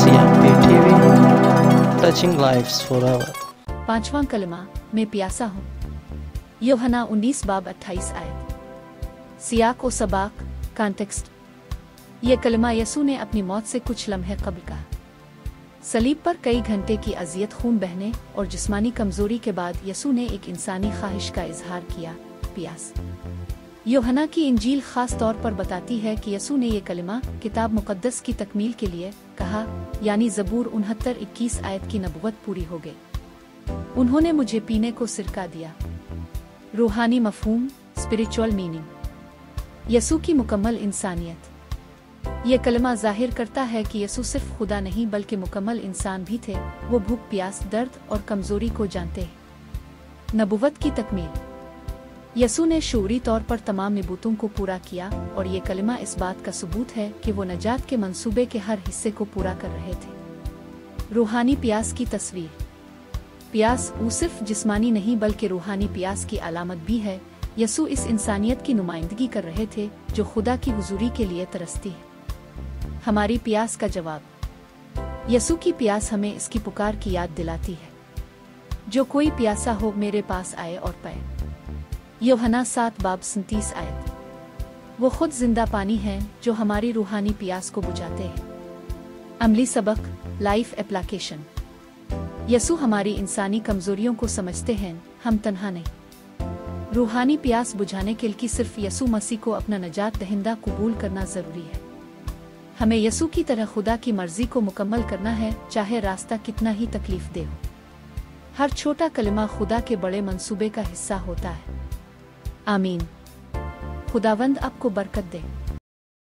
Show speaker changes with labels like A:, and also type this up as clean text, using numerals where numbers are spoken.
A: CMP TV, touching lives forever.
B: पांचवां कलमा, मैं प्यासा हूँ। यूहन्ना 19 बाब 28 आयत। सियाक व सबाक, कॉन्टेक्स्ट। ये कलमा यसू ने अपनी मौत से कुछ लम्हे कबल कहा। सलीब पर कई घंटे की अजियत, खून बहने और जिस्मानी कमजोरी के बाद यसू ने एक इंसानी ख्वाहिश का इजहार किया, प्यास। यूहन्ना की इंजील खास तौर पर बताती है कि यसू ने ये कलिमा किताब मुकद्दस की तकमील के लिए कहा, यानी ज़बूर 69:21 आयत की नबुवत पूरी हो गई। उन्होंने मुझे पीने को सिरका दिया। रूहानी मफहूम, स्पिरिचुअल मीनिंग। यसू की मुकम्मल इंसानियत। ये कलमा जाहिर करता है कि यसू सिर्फ खुदा नहीं बल्कि मुकम्मल इंसान भी थे। वो भूख, प्यास, दर्द और कमजोरी को जानते हैं। नबुवत की तकमील। यसू ने शऊरी तौर पर तमाम नबूतों को पूरा किया और ये कलिमा इस बात का सबूत है कि वो नजात के मंसूबे के हर हिस्से को पूरा कर रहे थे। रूहानी प्यास की तस्वीर। प्यास वो सिर्फ जिस्मानी नहीं बल्कि रूहानी प्यास की अलामत भी है। यसू इस इंसानियत की नुमाइंदगी कर रहे थे जो खुदा की हुजूरी के लिए तरसती है। हमारी प्यास का जवाब। यसू की प्यास हमें इसकी पुकार की याद दिलाती है, जो कोई प्यासा हो मेरे पास आए और पाए। यूहन्ना 7 बाब 37 आयत। वो खुद जिंदा पानी हैं जो हमारी रूहानी प्यास को बुझाते हैं। अमली सबक, लाइफ एप्लीकेशन। यसू हमारी इंसानी कमजोरियों को समझते हैं, हम तन्हा नहीं। रूहानी प्यास बुझाने के लिए सिर्फ यसू मसीह को अपना नजात दहिंदा कबूल करना जरूरी है। हमें यसू की तरह खुदा की मर्जी को मुकम्मल करना है, चाहे रास्ता कितना ही तकलीफ दे हो। हर छोटा कलिमा खुदा के बड़े मंसूबे का हिस्सा होता है। आमीन। खुदावंद आपको बरकत दे।